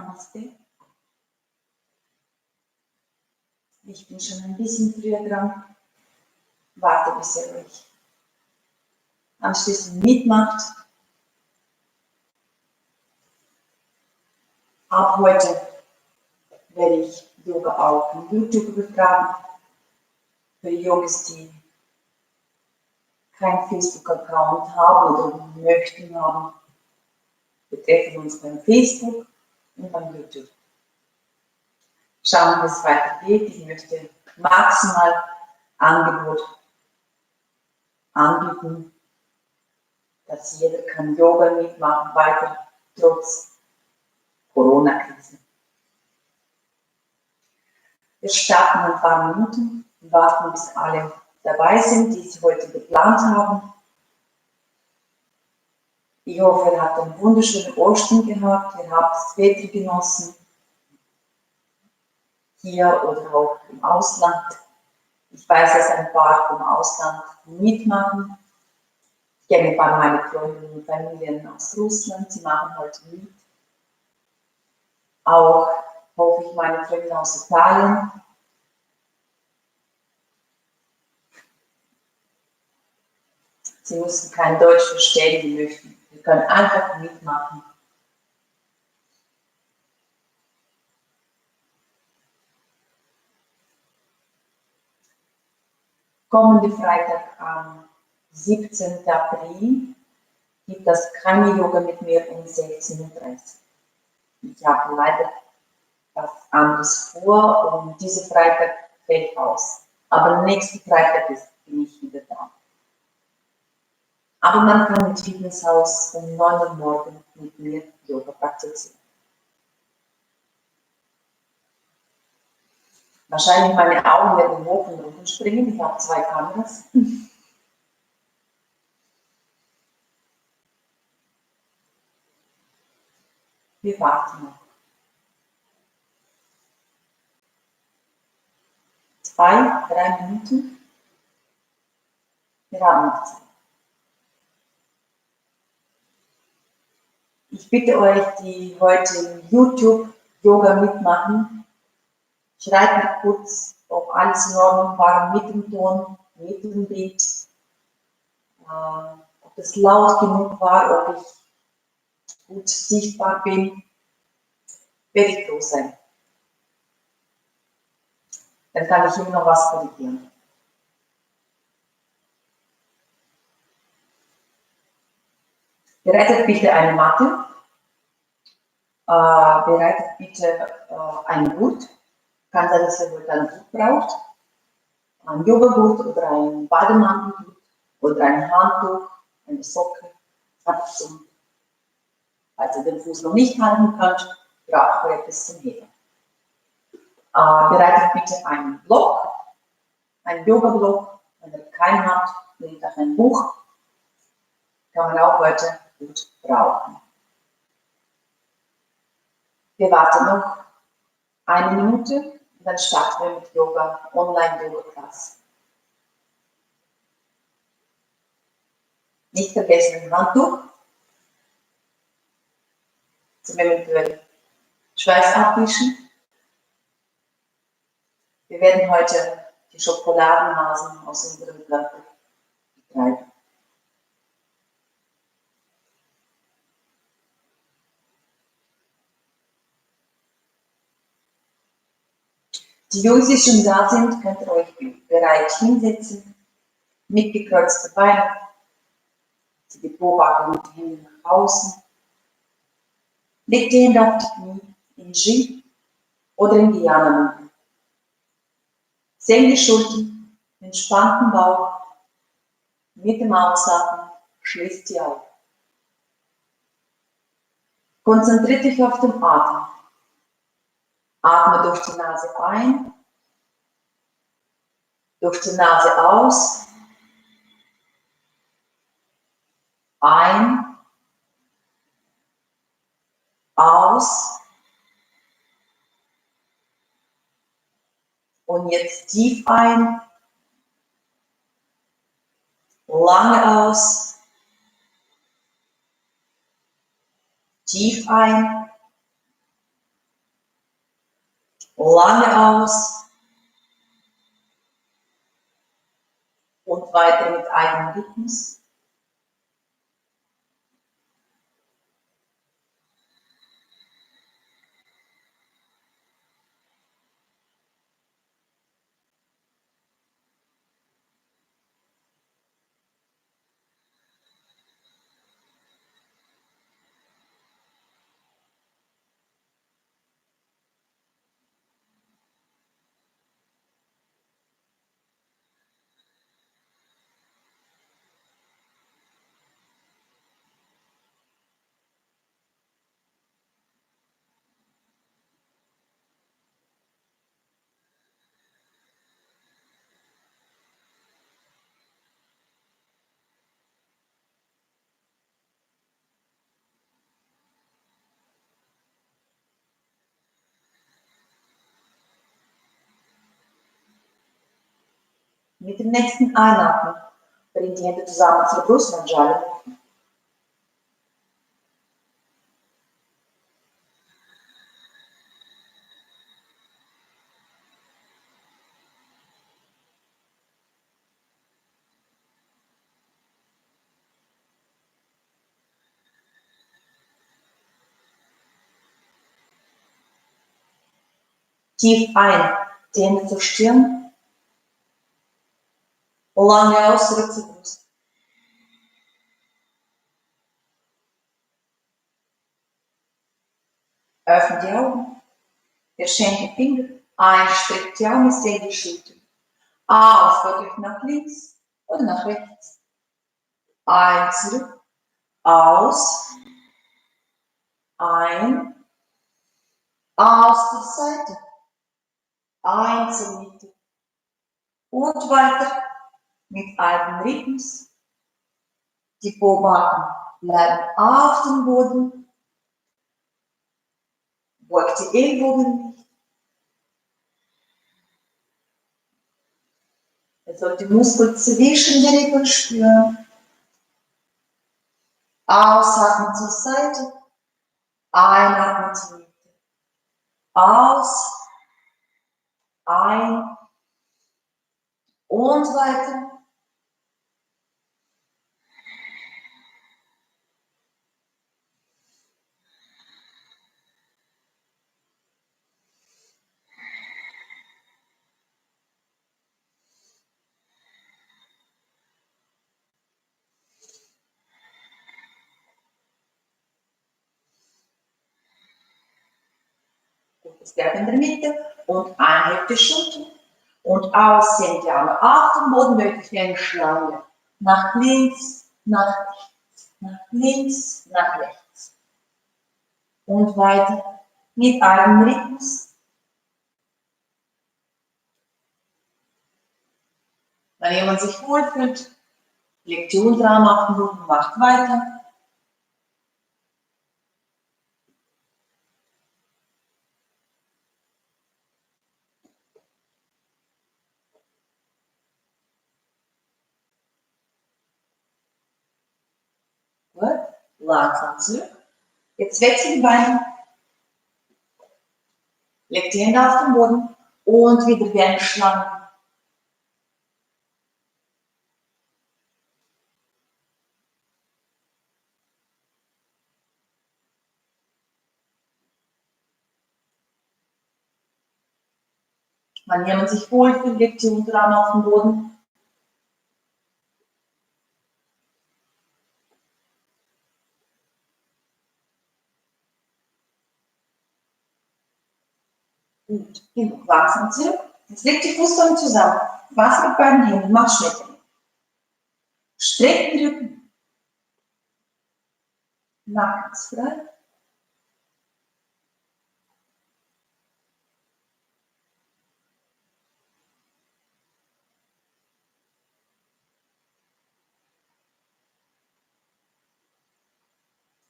Namaste. Ich bin schon ein bisschen früher dran. Warte, bis ihr euch anschließend mitmacht. Ab heute werde ich Yoga auch in YouTube übertragen. Für Yogis, die keinen Facebook-Account haben oder möchten haben. Wir treffen uns beim Facebook und beim YouTube. Schauen, wie es weitergeht. Ich möchte maximal Angebot anbieten, dass jeder kann Yoga mitmachen, weiter trotz Corona-Krise. Wir starten in ein paar Minuten und warten, bis alle dabei sind, die es heute geplant haben. Ich hoffe, ihr habt einen wunderschönen Ostern gehabt, ihr habt das Wetter genossen, hier oder auch im Ausland. Ich weiß, dass ein paar vom Ausland mitmachen. Ich kenne ein paar meiner Freunde und Familien aus Russland, sie machen heute mit. Auch hoffe ich meine Freunde aus Italien. Sie müssen kein Deutsch verstehen, die möchten. Wir können einfach mitmachen. Kommende Freitag am 17. April gibt es keine Yoga mit mir um 16:30 Uhr. Ich habe leider was anderes vor und dieser Freitag fällt aus. Aber nächsten Freitag bin ich wieder da. Aber man kann im Fitnesshaus um 9 Uhr morgens mit mir Yoga praktizieren. Wahrscheinlich meine Augen werden hoch und runter springen. Ich habe 2 Kameras. Wir warten noch. 2, 3 Minuten. Wir haben noch Zeit. Ich bitte euch, die heute im YouTube Yoga mitmachen, schreibt mir kurz, ob alles in Ordnung war mit dem Ton, mit dem Bild, ob es laut genug war, ob ich gut sichtbar bin. Werde ich froh sein. Dann kann ich immer noch was korrigieren. Bereitet bitte eine Matte, bereitet bitte ein Gurt, kann sein, dass ihr heute ein Gurt braucht, ein Yogagurt oder ein Bademantelgurt oder ein Handtuch, eine Socke, einfach zum, falls ihr den Fuß noch nicht halten könnt, braucht ihr etwas zum Heben. Bereitet bitte einen Block, einen Yoga-Block, wenn ihr keinen habt, nehmt auch ein Buch, kann man auch heute gut brauchen. Wir warten noch 1 Minute und dann starten wir mit Yoga, Online-Yoga-Class. Nicht vergessen ein Handtuch zum eventuell Schweiß abwischen. Wir werden heute die Schokoladenhasen aus unserem Platte betreiben. Die Jungs, die schon da sind, könnt ihr euch bereit hinsetzen, mit gekreuzten Beinen, die Po-Backe mit den Händen nach außen. Legt die Hände auf die Knie in G oder in Dhyana. Senkt die Schultern, entspannten Bauch, mit dem Ausatmen schließt die Augen. Konzentriert dich auf den Atem. Atme durch die Nase ein, durch die Nase aus, ein, aus und jetzt tief ein, lange aus, tief ein, Lange aus. Und weiter mit eigenem Rhythmus. Mit dem nächsten Einatmen bringt die Hände zusammen zur Brustmanschale. Tief ein, die Hände zur Stirn. Lange aus, zurück zur Brust. Öffne die Augen. Verschenke Finger. Ein, streckt die Arme, senke die Schulter. Aus, wirklich nach links oder nach rechts. Ein, zurück. Aus. Ein. Aus zur Seite. Ein zur Mitte. Und weiter mit eigenem Rhythmus. Die Pobacken bleiben auf dem Boden. Beugt die Ellbogen nicht. Ihr sollt die Muskeln zwischen den Rippen spüren. Ausatmen zur Seite. Einatmen zur Mitte. Aus. Ein. Und weiter. Das bleibt in der Mitte und einhebt die Schulter und ausziehen die Arme auf den Boden, wirklich wie eine Schlange. Nach links, nach rechts, nach links, nach rechts. Und weiter mit einem Rhythmus. Wenn jemand sich wohlfühlt, legt die Unterarme auf den Boden, macht weiter. Gut, langsam zurück. Jetzt wechselt die Beine. Legt die Hände auf den Boden und wieder wie eine Schlange. Wenn jemand sich wohlfühlt, legt die Unterarme auf den Boden. Gut, genug. Langsam zurück. Jetzt legt die Fußsohlen zusammen. Was mit beiden Händen? Mach Schmetterling. Streckt den Rücken. Nacken ist frei.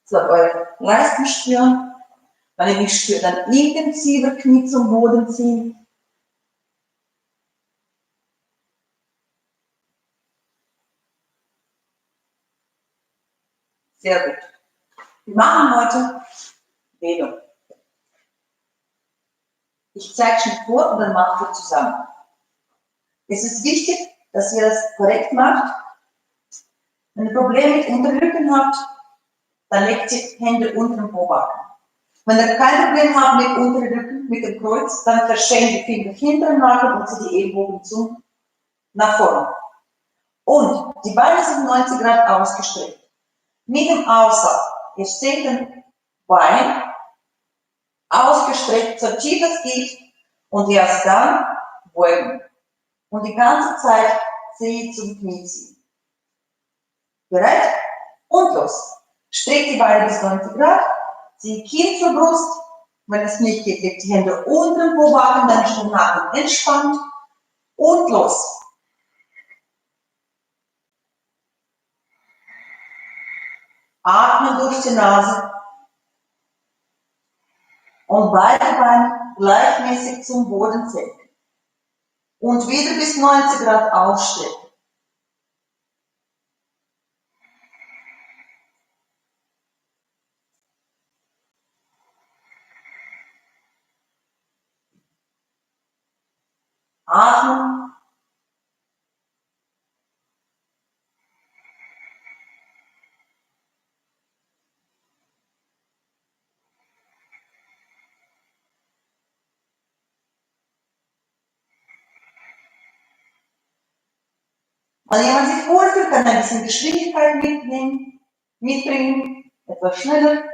So, eure Leisten spüren. Wenn ihr nicht spürt, dann intensiver Knie zum Boden ziehen. Sehr gut. Wir machen heute Dehnung. Ich zeige schon vor und dann machen wir zusammen. Es ist wichtig, dass ihr das korrekt macht. Wenn ihr Probleme mit Unterrücken habt, dann legt ihr Hände unter dem Pobacken. Wenn ihr kein Problem habt mit Unterrücken, mit dem Kreuz, dann verschenkt die Finger hinter dem Nagel und zieht die Ellbogen nach vorne. Und die Beine sind 90 Grad ausgestreckt. Mit dem Aussatz, ihr steht den Bein ausgestreckt, so tief es geht, und erst dann beugen. Und die ganze Zeit zieht zum Knie ziehen. Bereit? Und los. Streckt die Beine bis 90 Grad, zieht Kinn zur Brust. Wenn es nicht geht, legt die Hände unter den Pobacken, dann ist der Nacken entspannt. Und los. Atmen durch die Nase. Und beide Beine gleichmäßig zum Boden senken. Und wieder bis 90 Grad aufstrecken. Atmen. Wenn jemand sich wohlfühlt, kann ein bisschen Geschwindigkeit mitbringen, etwas schneller.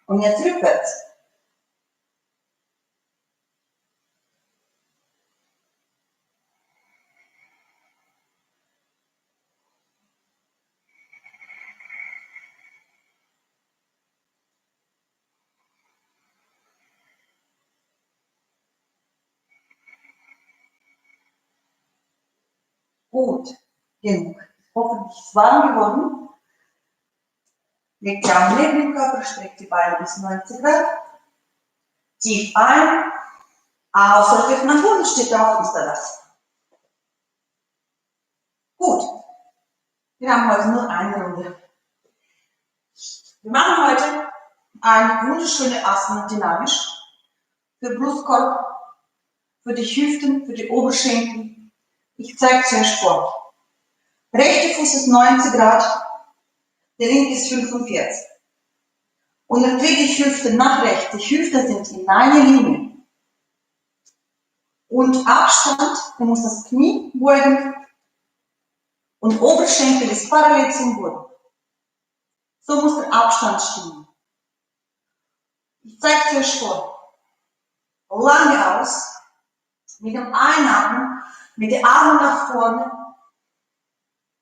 Und jetzt rückwärts. Gut, genug. Hoffentlich ist es warm geworden. Legt die Arme neben den Körper, streckt die Beine bis 90 Grad. Tief ein. Ausdrücklich nach unten, steht auf, ist da das. Gut. Wir haben heute nur eine Runde. Wir machen heute eine wunderschöne Asana dynamisch. Für Brustkorb, für die Hüften, für die Oberschenkel. Ich zeige es euch vor. Rechter Fuß ist 90 Grad, der linke ist 45. Und dann dreht die Hüfte nach rechts. Die Hüften sind in einer Linie. Und Abstand, du musst das Knie beugen. Und Oberschenkel ist parallel zum Boden. So muss der Abstand stimmen. Ich zeige es euch vor. Lange aus. Mit dem Einatmen, mit den Armen nach vorne.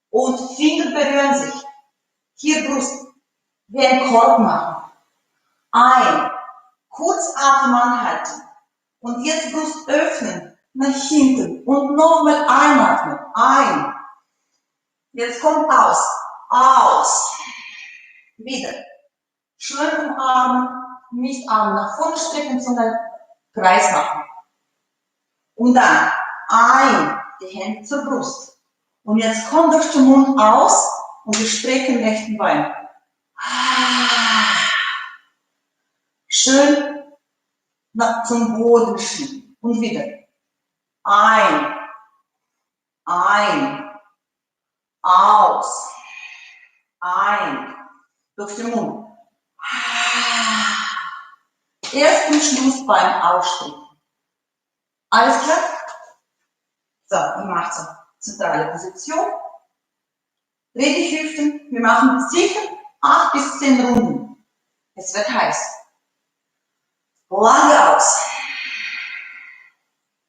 Und Finger berühren sich. Hier Brust. Wie ein Korb machen. Ein. Kurz Atem anhalten. Und jetzt Brust öffnen. Nach hinten. Und nochmal einatmen. Ein. Jetzt kommt aus. Aus. Wieder. Schön umarmen. Nicht Arme nach vorne strecken, sondern Kreis machen. Und dann ein. Die Hände zur Brust. Und jetzt kommt durch den Mund aus. Und wir strecken den rechten Bein. Schön zum Boden schieben. Und wieder. Ein. Ein. Aus. Ein. Durch den Mund. Erst zum Schluss beim Ausstrecken. Alles klar? So, ihr macht so zentrale Position. Dreht die Hüften. Wir machen sicher 8 bis 10 Runden. Es wird heiß. Lange aus.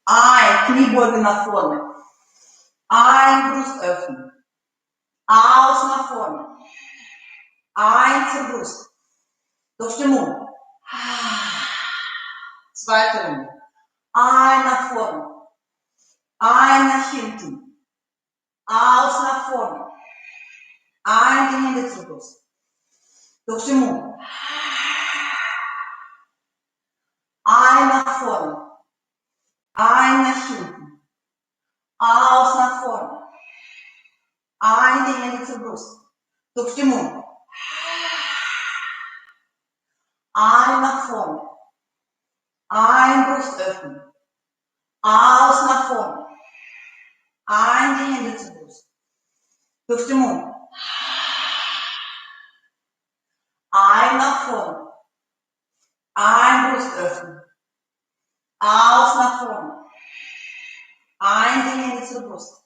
Ein, Kniebeuge nach vorne. Ein, Brust öffnen. Aus nach vorne. Ein zur Brust. Durch den Mund. Zweite Runde. Ein nach vorne. Ein nach hinten. Aus nach vorne. Ein, die Hände zur Brust. Durch den Mund. Ein nach vorne. Ein nach hinten. Aus nach vorne. Ein, die Hände zur Brust. Durch den Mund. Ein nach vorne. Ein, Brust öffnen. Aus nach vorne. Ein, die Hände zur Brust. Durch den Mund. Ein nach vorne. Ein, Brust öffnen. Aus nach vorne. Ein, die Hände zur Brust.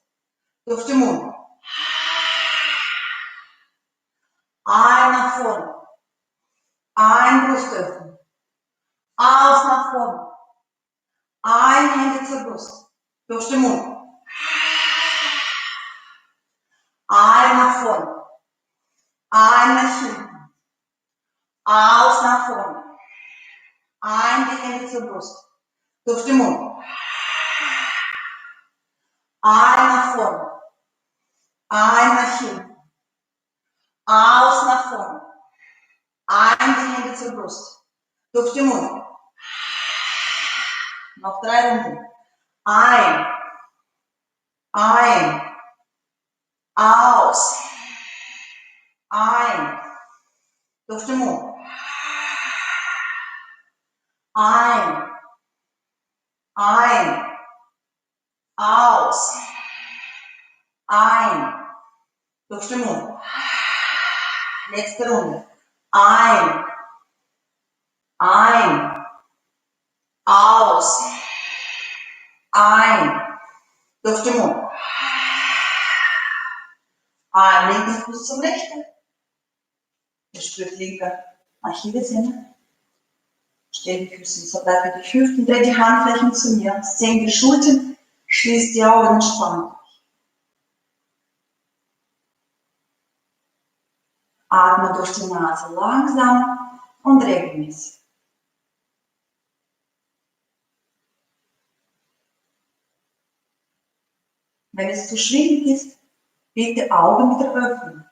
Durch den Mund. Ein nach vorne. Ein, Brust öffnen. Aus nach vorne. Ein, Hände zur Brust. Durch den Mund. Ein nach vorne. Ein nach hinten. Aus nach vorne. Ein, die Hände zur Brust. Durch den Mund. Ein nach vorne. Ein nach hinten. Aus nach vorne. Ein, die Hände zur Brust. Durch den Mund. Noch 3 Runden. Ein. Ein. Aus. Ein. Durch den Mund. Ein. Ein. Aus. Ein. Durch den Mund. Letzte Runde. Ein. Ein. Aus. Ein. Durch den Mund. Ein. Linken Fuß zum rechten. Ihr spürt linke Achillessehne. Stell die Füße so bleibt wie die Hüften. Dreh die Handflächen zu mir. Senk die Schultern. Schließ die Augen und spann. Atme durch die Nase langsam und regelmäßig. Wenn es zu schwierig ist, bitte Augen wieder öffnen.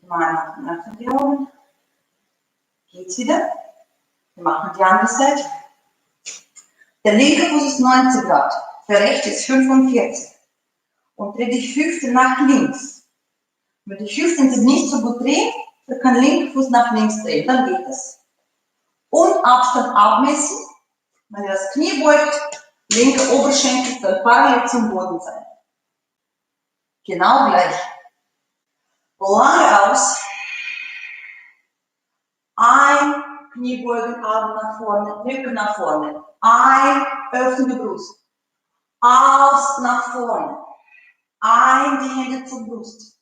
Mal öffnen die Augen. Geht's wieder? Wir machen die andere Seite. Der linke Fuß ist 90 Grad, der rechte ist 45. Und dreh die Hüfte nach links. Wenn die Hüfte sich nicht so gut dreht, dann kann der linke Fuß nach links drehen, dann geht es. Und Abstand abmessen. Wenn ihr das Knie beugt, linke Oberschenkel soll parallel zum Boden sein. Genau gleich. Lange aus. Ein, Knie beugen, Arm nach vorne, Rücken nach vorne. Ein, öffnen die Brust. Aus, nach vorne. Ein, die Hände zur Brust.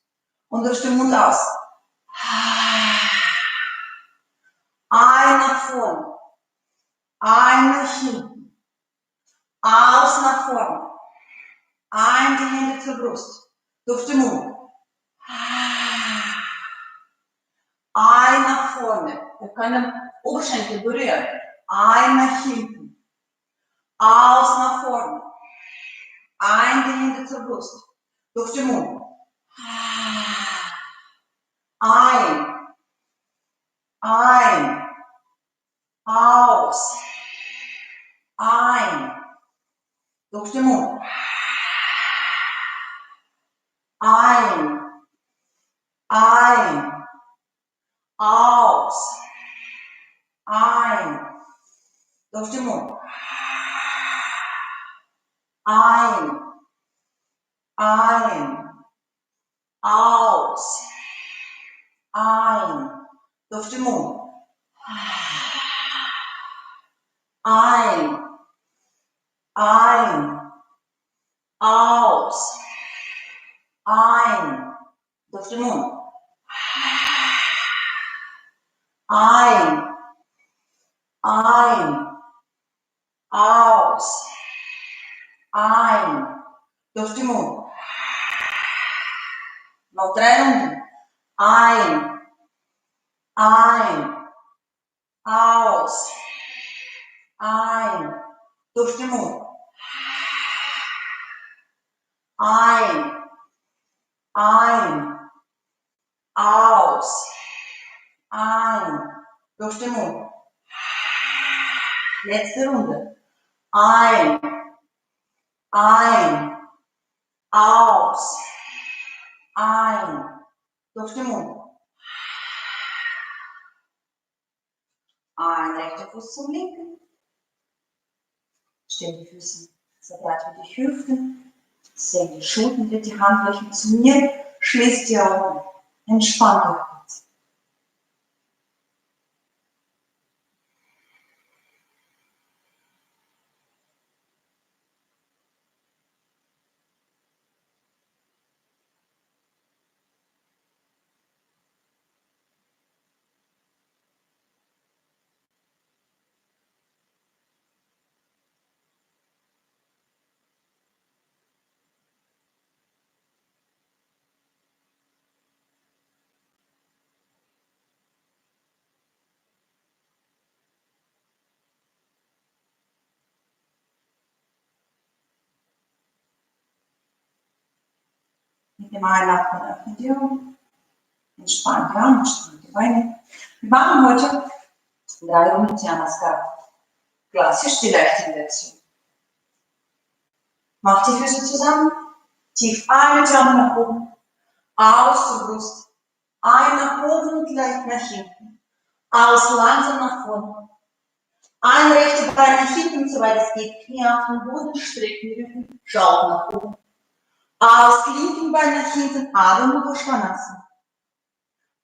Und durch den Mund aus. Ein nach vorne. Ein nach hinten. Aus nach vorne. Ein, die Hände zur Brust. Durch den Mund. Ein nach vorne. Wir können Oberschenkel berühren. Ein nach hinten. Aus nach vorne. Ein, die Hände zur Brust. Durch den Mund. Ein. Ein. Aus. Ein. Durch den Mund. Ein. Ein. Aus. Ein. Durch den Mund. Ein. Ein. Aus. Ein. Durch den Mund. Ein. Ein. Aus. Ein. Durch den Mund. Ein. Ein. Aus. Ein. Durch den Mund. Noch 3 Runden. Ein. Ein. Aus. Ein. Durch den Mund. Ein, aus, ein, durch den Mund. Letzte Runde. Ein, aus, ein, durch den Mund. Ein rechter Fuß zum linken. Stehen die Füße so breit wie die Hüften. Sehen die Schultern mit die Handflächen zu mir. Schließt die Augen. Entspannt euch kurz. Mit dem Einatmen öffnen die Augen. Entspannt die Arme, entspannt die Beine. Wir machen heute 3 Runden Namaskar. Klassisch die leichte Version. Macht die Füße zusammen. Tief ein, die Arme nach oben. Aus zur Brust. Ein nach oben und leicht nach hinten. Aus langsam nach vorne. Ein rechte Bein nach hinten, soweit es geht. Knie auf den Boden, strecken die Rücken. Schaut nach oben. Aus linken Bein nach hinten, Adho Mukha Svanasana.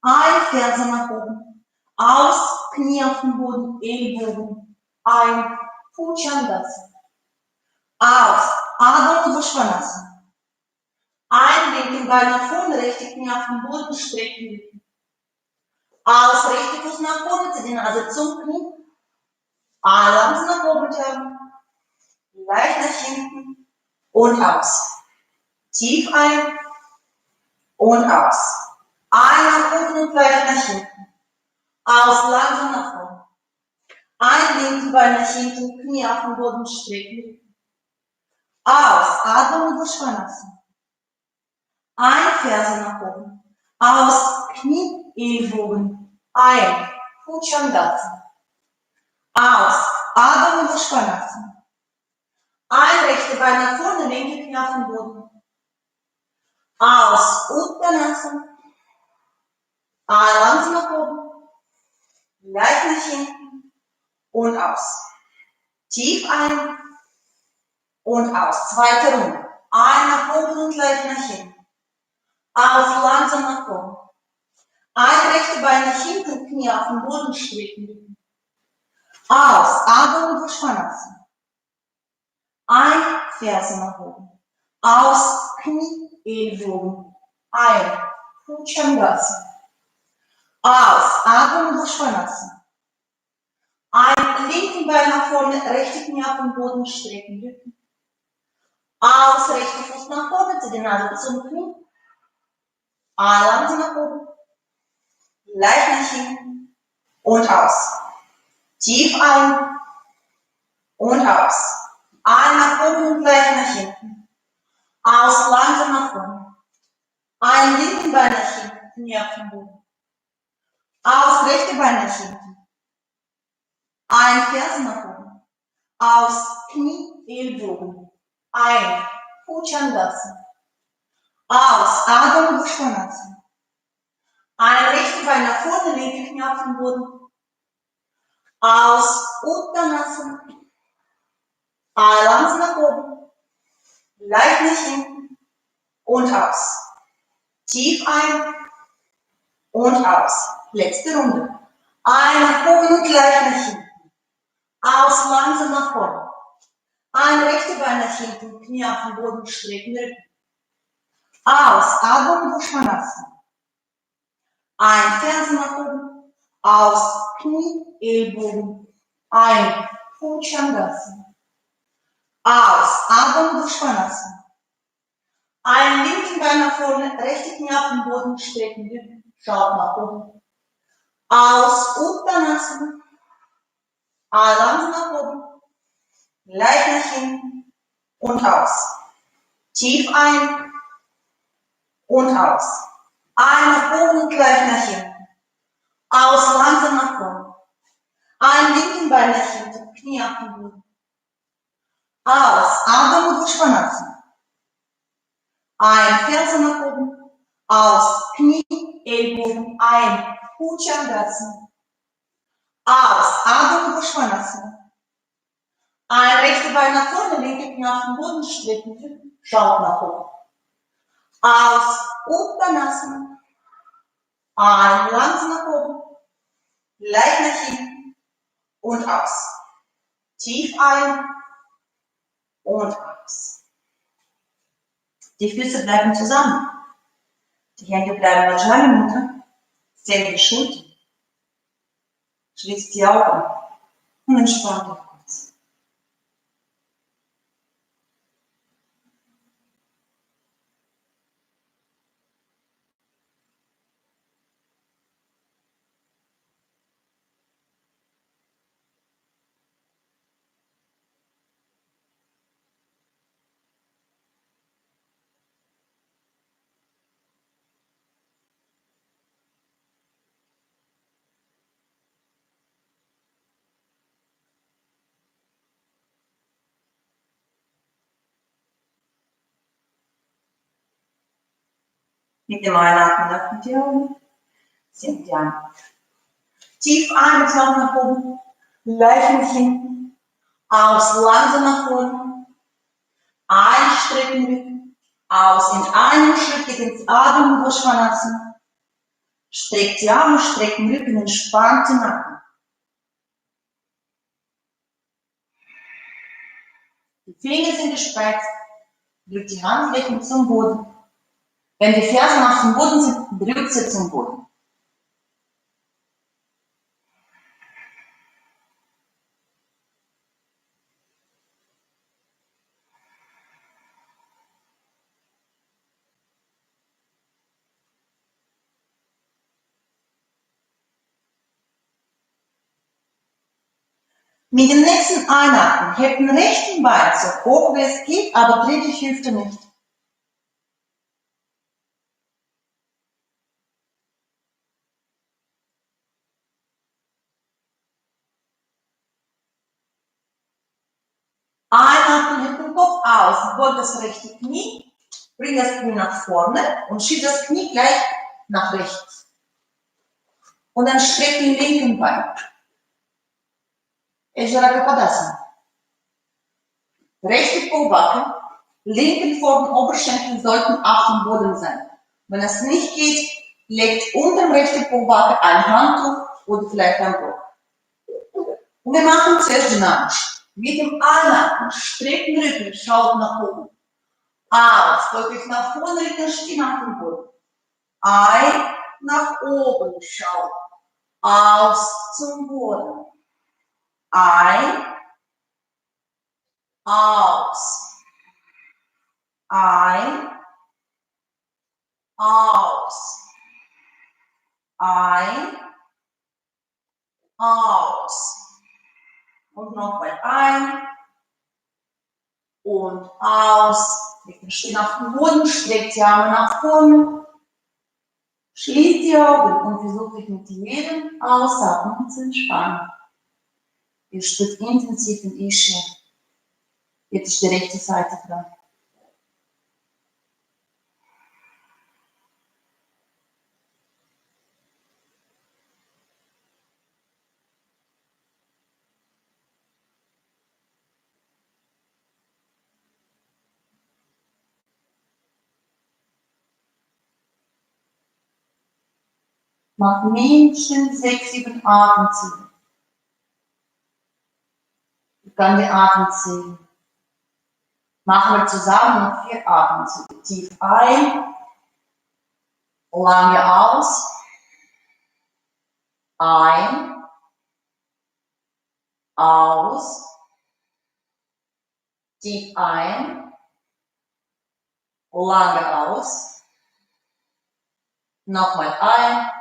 Ein Ferse nach oben. Aus, Knie auf den Boden, Ellbogen. Ein, Bhujangasana. Aus, Adho Mukha Svanasana. Ein linken Bein nach vorne, rechte Knie auf den Boden, strecken die Rücken. Aus, rechte Fuß nach vorne, zu die Nase zum Knie. Langsam nach oben turnen. Leicht nach hinten und aus. Tief ein und aus. Ein nach oben und leicht nach hinten. Aus, langsam nach vorne. Ein linken Bein nach hinten, Knie auf den Boden, strecken. Aus, Adho Mukha Svanasana. Ein Ferse nach oben. Aus, Knie, Ellbogen. Ein, Bhujangasana. Aus, Adho Mukha Svanasana. Ein rechte Bein nach vorne, linke Knie auf den Boden. Aus, Uttanasana. Langsam nach oben. Leicht nach hinten und aus. Tief ein und aus. Zweite Runde. Ein nach oben und leicht nach hinten. Aus, langsam nach vorne. Ein rechte Bein nach hinten, Knie auf den Boden strecken. Aus, Adho Mukha Svanasana. Ein, Ferse nach oben. Aus, Knie, Ellbogen. Ein, Bhujangasana. Aus, Adho Mukha Svanasana. Ein, linken Bein nach vorne, rechte Knie auf den Boden strecken. Rücken. Aus, rechter Fuß nach vorne, zu den Nase zum Knie. Langsam nach oben. Leicht nach hinten und aus. Tief ein und aus. Ein nach oben und leicht nach hinten. Aus, langsam nach vorne. Ein linken Bein nach hinten, Knie auf den Boden. Aus, rechte Bein nach hinten. Ein Ferse nach oben. Aus, Knie, Ellbogen. Ein, Bhujangasana. Aus, Adho Mukha Svanasana. Ein rechte Bein nach vorne, linke Knie auf den Boden. Aus, Uttanasana. Langsam nach oben. Leicht nach hinten und aus. Tief ein und aus. Letzte Runde. Ein nach oben und leicht nach hinten. Aus, langsam nach vorne. Ein rechte Bein nach hinten, Knie auf den Boden, strecken Rücken. Aus, Adho Mukha Svanasana. Ein Ferse nach oben. Aus, Knie, Ellbogen. Ein, Bhujangasana. Aus, Adho Mukha Svanasana. Ein linken Bein nach vorne, rechte Knie auf den Boden, strecken Rücken. Schaut nach oben. Aus, Uttanasana. Langsam nach oben. Leicht nach hinten und aus. Tief ein und aus. Ein nach oben, gleich nach hinten. Aus, langsam nach vorne. Ein linken Bein nach hinten, Knie auf den Boden. Aus, Adho Mudra Svanasana. Ein, Ferse nach oben. Aus, Knie, Ellbogen, ein, Bhujangasana. Aus, Adho Mudra Svanasana. Ein, rechte Bein nach vorne, linke Knie auf den Boden strecken, schaut nach oben. Aus, Uttanasana. Ein, langsam nach oben. Leicht nach hinten und aus. Tief ein und aus. Die Füße bleiben zusammen. Die Hände bleiben an Schweinemutter. Senke die Schultern. Schließt die Augen und entspannt euch kurz. Mit dem Einatmen öffnet die Augen. Senkt die Arme. Tief ein, mit Lauf nach oben. Leicht nach hinten. Aus, langsam nach vorne. Einstrecken Rücken. Aus, in einem Schritt geht ins Adho Mudra Svanasana. Streckt die Arme, strecken Rücken, entspannt den Nacken. Die Finger sind gespreizt. Drückt die Handflächen zum Boden. Wenn die Fersen auf dem Boden sind, drückt sie zum Boden. Mit dem nächsten Einatmen hebt den rechten Bein so hoch wie es geht, aber dreht die Hüfte nicht. Einatmen, hebt den Kopf aus, beug das rechte Knie, bring das Knie nach vorne und schieb das Knie gleich nach rechts. Und dann streck den linken Bein. Ujjayi Padasana. Rechte Po-Backe, linken Vorden Oberschenkel sollten auf dem Boden sein. Wenn es nicht geht, legt unter dem rechten Po-Backe ein Handtuch oder vielleicht ein Block. Und wir machen zuerst dynamisch. Mit dem Einatmen, strecken Rücken, schaut nach oben. Aus, deutlich nach vorne, Rücken stehen auf dem Boden. Ein, nach oben, schaut. Aus zum Boden. Ein, aus. Ein, aus. Ein, aus. Und nochmal ein und aus. Rücken stehen auf dem Boden, streckt die Arme nach vorne. Schließt die Augen und versucht euch mit jedem Ausatmen zu entspannen. Ihr spürt intensiv in Ischias. Jetzt ist die rechte Seite dran. Macht mindestens 6, 7 Atemzüge. Ihr könnt die Atem zählen. Machen wir zusammen noch 4 Atemzüge. Tief ein, lange aus, ein, aus, tief ein, lange aus, nochmal ein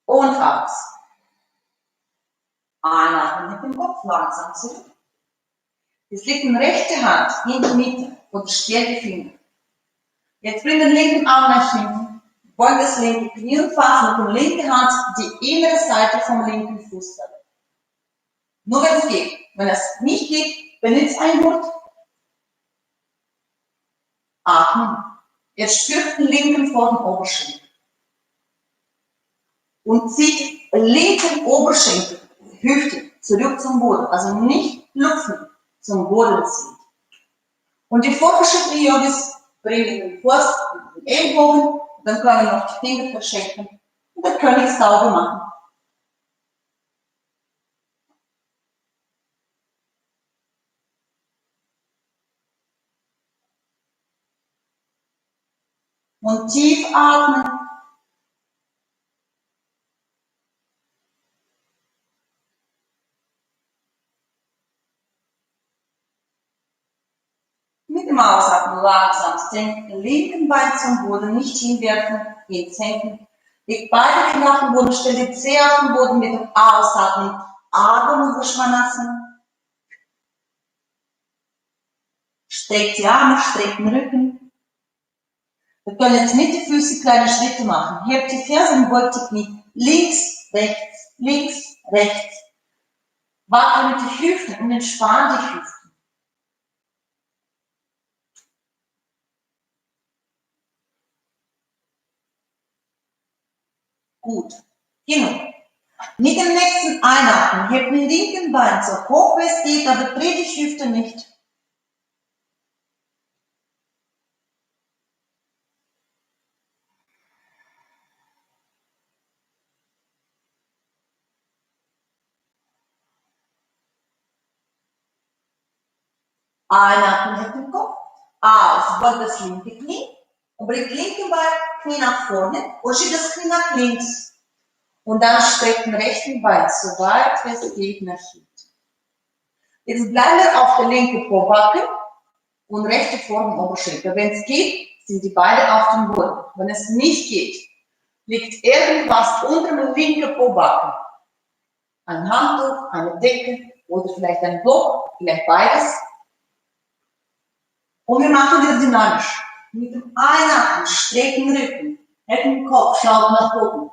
und aus. Einatmen mit dem Kopf langsam zurück. Jetzt liegt die rechte Hand in der Mitte und stell die Finger. Jetzt bring den linken Arm nach hinten, beug das linke Knie und fass mit der linken Hand die innere Seite vom linken Fuß. Nur wenn es geht. Wenn es nicht geht, benutzt ein Gurt. Atmen. Jetzt spürt den linken vor den Oberschenkel. Und zieht den linken Oberschenkel, Hüfte, zurück zum Boden. Also nicht lupfen, zum Boden ziehen. Und die fortgeschrittenen Yogis bringen den Fuß und den Ellbogen, dann können wir noch die Finger verschenken und dann können wir es sauber machen. Und tief atmen. Mit dem Ausatmen langsam senken, linken Bein zum Boden, nicht hinwerfen, ihn senken. Leg beide Knie auf den Boden, stell die Zehe auf den Boden mit dem Ausatmen. Atmen und Svanasana. Streckt die Arme, streckt den Rücken. Wir können jetzt mit den Füßen kleine Schritte machen. Hebt die Ferse und beugt die Knie. Links, rechts. Wackel mit den Hüften und entspann die Hüften. Gut. Genug. Mit dem nächsten Einatmen hebt den linken Bein so hoch wie es geht, aber dreh die Hüfte nicht. Einatmen, hebt den Kopf. Aus, beug das linke Knie und bringt linke Knie nach vorne und schiebt das Knie nach links. Und dann streckt den rechten Bein so weit wie es geht nach hinten. Jetzt bleiben wir auf der linken Po-Backe und rechte vor dem Oberschenkel. Wenn es geht, sind die Beine auf dem Boden. Wenn es nicht geht, liegt irgendwas unter dem linken Po-Backen. Ein Handtuch, eine Decke oder vielleicht ein Block, vielleicht beides. Und wir machen wieder dynamisch. Mit dem Einatmen, strecken den Rücken, hebt den Kopf, schaut nach oben.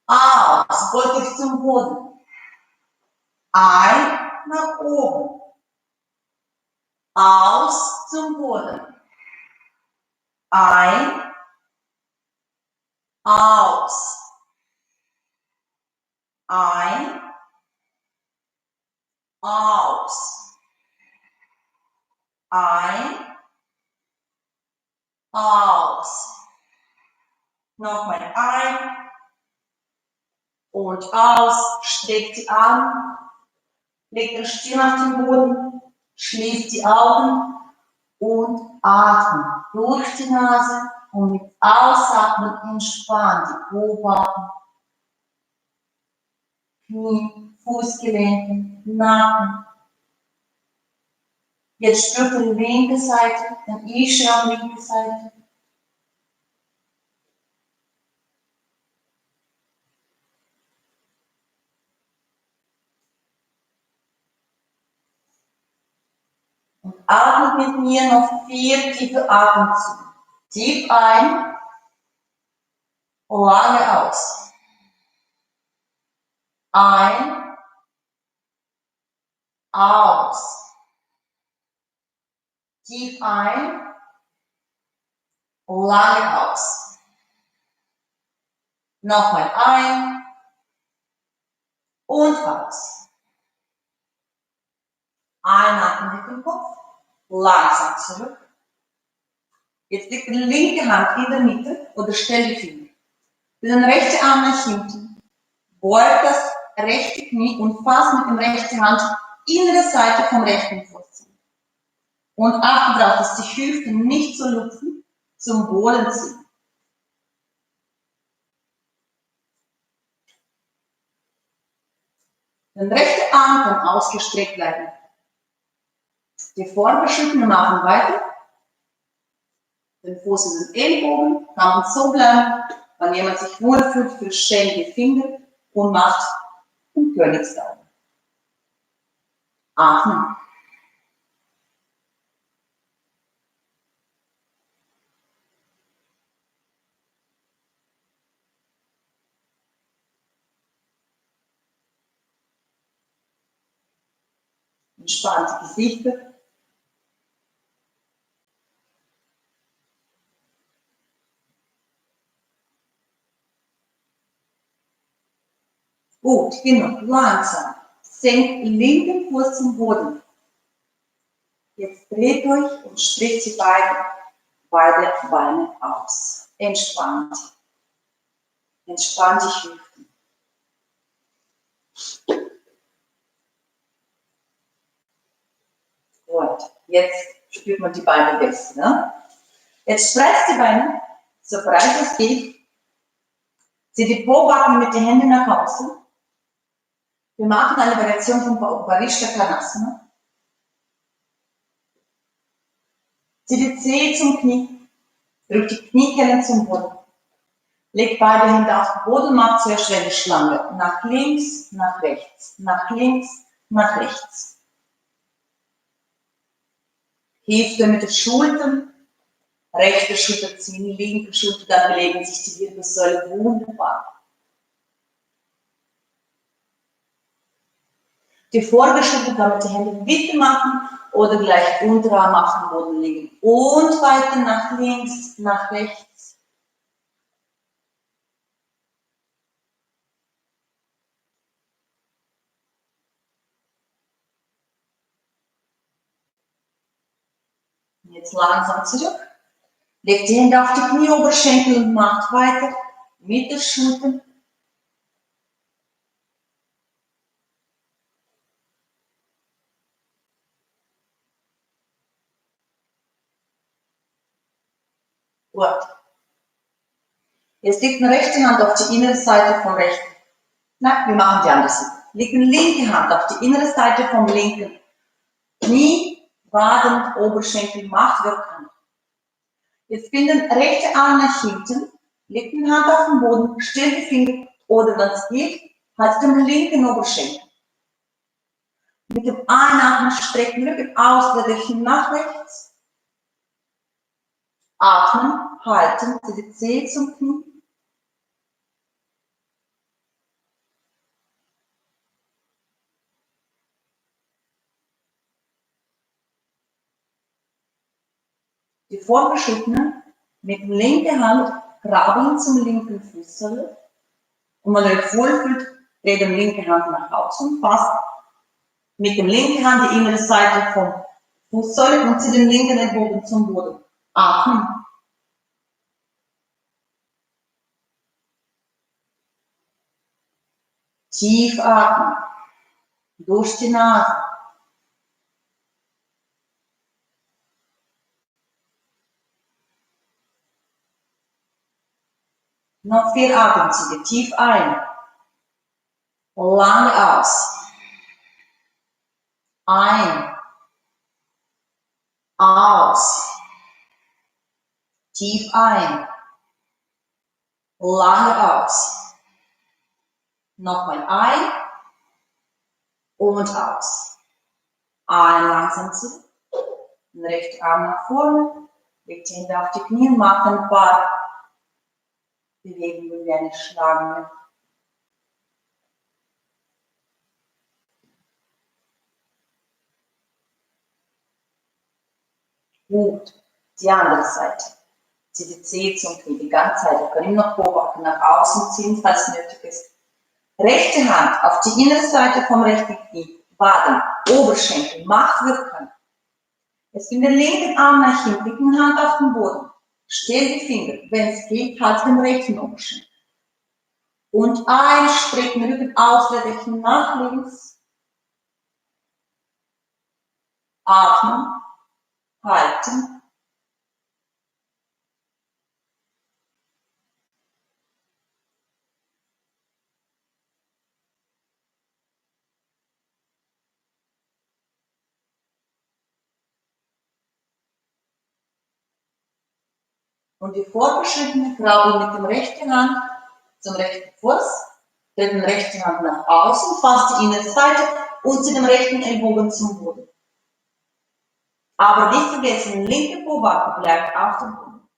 Aus, beugt euch zum Boden. Ein, nach oben. Aus, zum Boden. Ein, aus. Ein, aus. Ein, aus. Nochmal ein und aus. Streckt die Arme, legt den Stirn auf den Boden, schließt die Augen und atmet durch die Nase und mit Ausatmen entspannt die Po-Backen, Knie, Fußgelenke, Nacken. Jetzt spürt die linke Seite, den Ischium linke Seite. Und atmet mit mir noch 4 tiefe Atemzüge. Tief ein, lange aus. Ein, aus. Tief ein, lange aus. Nochmal ein und aus. Einatmen mit dem Kopf, langsam zurück. Jetzt leg die linke Hand in der Mitte oder stell die Finger. Den rechten Arm nach hinten. Beug das rechte Knie und fass mit der rechten Hand innere Seite vom rechten Fuß. Und achte darauf, dass die Hüfte nicht so lupfen, zum Boden ziehen. Den rechten Arm kann ausgestreckt bleiben. Die Vorderschritte machen weiter. Den Fuß in den Ellbogen, kann man so bleiben, wenn jemand sich wohlfühlt, für schön die Finger und macht den Königsdaumen. Atmen. Entspannte Gesichter. Gut, genau, langsam. Senkt den linken Fuß zum Boden. Jetzt dreht euch und streckt die beide Beine aus. Entspannt. Entspannt die Hüften. Gut, jetzt spürt man die Beine besser. Ne? Jetzt spreizt die Beine so breit es geht. Zieht die Po-Backen mit den Händen nach außen. Wir machen eine Variation von Upavishta Konasana. Zieht die Zehe zum Knie. Drückt die Kniekehlen zum Boden. Legt beide Hände auf den Boden, macht zuerst eine Schlange. Nach links, nach rechts. Nach links, nach rechts. Hüfte mit den Schultern. Rechte Schulter ziehen, linke Schulter, dann belegen sich die Wirbelsäule wunderbar. Die Vorderschulter kann man die Hände in die Mitte machen oder gleich Unterarm auf dem Boden liegen. Und weiter nach links, nach rechts. Jetzt langsam zurück. Legt die Hände auf die Knie, Oberschenkel und macht weiter mit den Schultern. Gut. Jetzt legt die rechte Hand auf die innere Seite vom rechten. Na, wir machen die andere Seite. Legt die linke Hand auf die innere Seite vom linken Knie, Waden, Oberschenkel, macht wirksam. Jetzt binden rechte Arm nach hinten, legt die Hand auf den Boden, stellt die Finger oder wenn es geht, halt den linken Oberschenkel. Mit dem Einatmen strecken Rücken aus, Rücken nach rechts. Atmen, halten, die Zehe zum Knie. Die Vorgeschrittenen mit der linken Hand krabbeln zum linken Fußsohle. Und wenn ihr euch wohlfühlt, dreht die linke Hand nach außen, fasst mit der linken Hand die innere Seite vom Fußsohle und zieht den linken Ellbogen zum Boden. Atmen. Tief atmen. Durch die Nase. Noch 4 Atemzüge. Tief ein. Lange aus. Ein. Aus. Tief ein. Lange aus. Nochmal ein. Und aus. Ein langsam zurück. Den rechten Arm nach vorne. Legt die Hände auf die Knie und macht ein paar Bewegungen wie eine Schlange. Gut. Die andere Seite. Zieht die Zehe zum Knie die ganze Zeit. Ihr könnt immer noch Po-Backen nach außen ziehen, falls nötig ist. Rechte Hand auf die innere Seite vom rechten Knie. Waden, Oberschenkel, macht wirken. Jetzt in den linken Arm nach hinten, linken Hand auf den Boden. Stell die Finger, wenn es geht, halt den rechten Oberschenkel. Und einstrecken, Rücken ausrechten nach links. Atmen, halten. Und die Vorgeschrittene krabbeln mit der rechten Hand zum rechten Fuß, dreht die rechte Hand nach außen, fasst die innere Seite und zieht den rechten Ellbogen zum Boden. Aber nicht vergessen, linke Po-Backen bleibt auf dem Boden.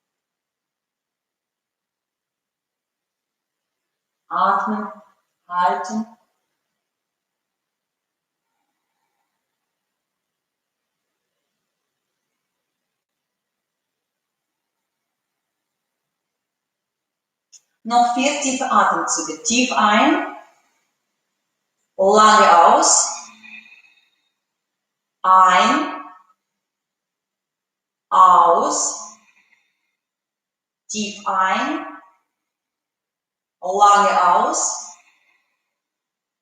Atmen, halten. Noch 4 tiefe Atemzüge. Tief ein, lange aus, ein, aus, tief ein, lange aus,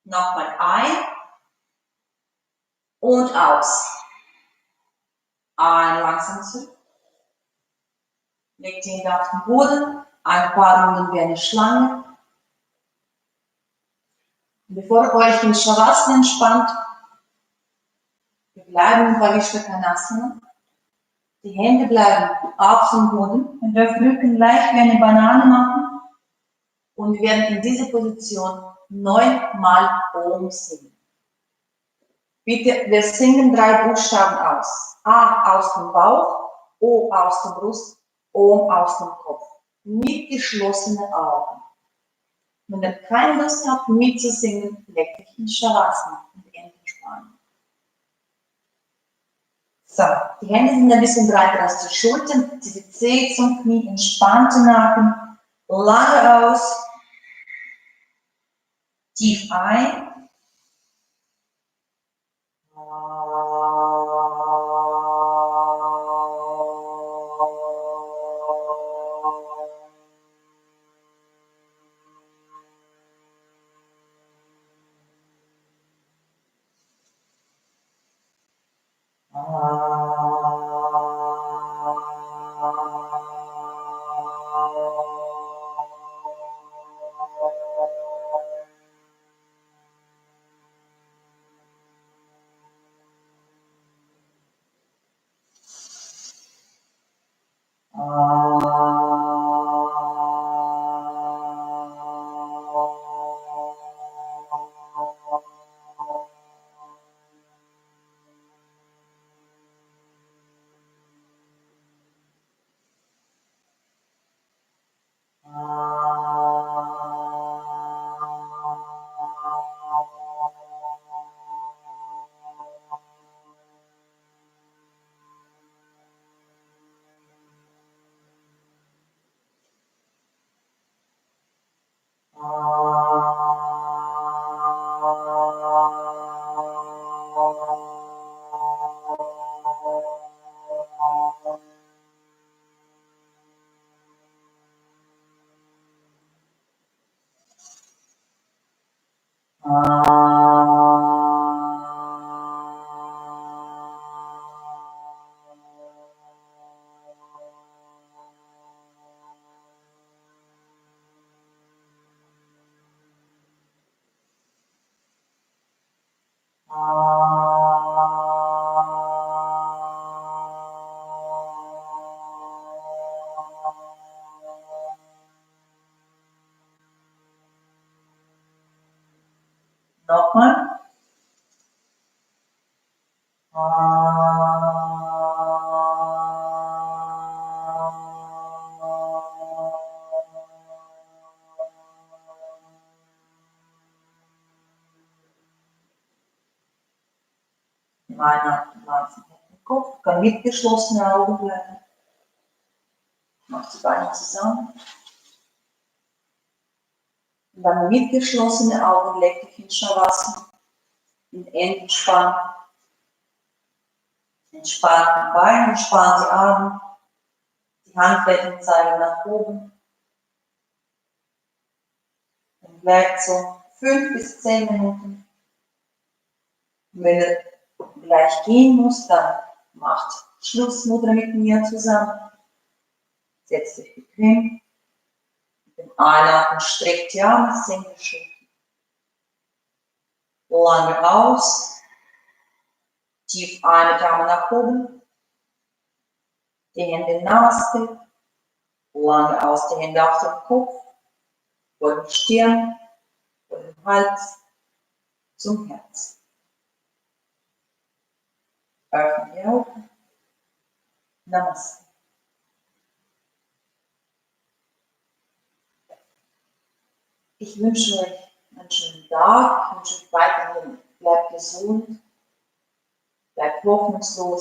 nochmal ein und aus. Ein, langsam zurück. Legt die Hände auf den Boden, ein paar Runden wie eine Schlange. Und bevor ihr euch den Shavasana entspannt, wir bleiben in Varishvakanasana. Die Hände bleiben auf dem Boden. Ihr dürft Rücken leicht wie eine Banane machen. Und wir werden in dieser Position 9 Mal Om singen. Bitte, wir singen 3 Buchstaben aus. A aus dem Bauch, O aus der Brust, Om aus dem Kopf. Mit geschlossenen Augen. Wenn ihr keine Lust habt, mitzusingen, legt euch in Shavasana und entspannen. So, die Hände sind ein bisschen breiter als die Schultern, diese Zehe zum Knie, entspannte Nacken, lange aus, tief ein. Nochmal. Einatmen langsam den Kopf, kann mit geschlossenen Augen bleiben. Macht die Beine zusammen. Und dann mit geschlossenen Augen legt euch in Shavasana. Den entspannen. Entspannt die Beine, entspannt die Arme. Die Handflächen zeigen nach oben. Und bleibt so 5 bis 10 Minuten. Und wenn ihr gleich gehen muss, dann macht Schlussmudra mit mir zusammen. Setzt euch bequem. Mit dem Einatmen streckt die Arme, senkt die Schultern. Lange aus. Tief ein mit Armen nach oben. Die Hände in Namaste. Lange aus, die Hände auf den Kopf. Vor die Stirn. Vor den Hals. Zum Herz. Öffnen die Augen. Namaste. Ich wünsche euch einen schönen Tag. Ich wünsche euch weiterhin, bleibt gesund. Bleibt hoffnungsvoll.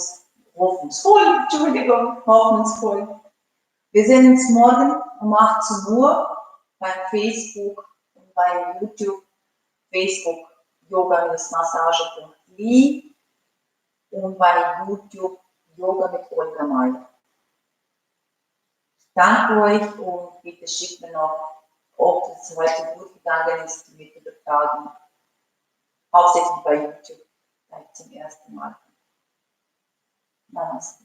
Wir sehen uns morgen um 18 Uhr bei Facebook und bei YouTube, Facebook yoga-massage.li und bei YouTube Yoga mit Olga Meier. Ich danke euch und bitte schickt mir noch, ob es heute gut gegangen ist mit Übertragung. Hauptsächlich bei YouTube, vielleicht zum ersten Mal. Namaste.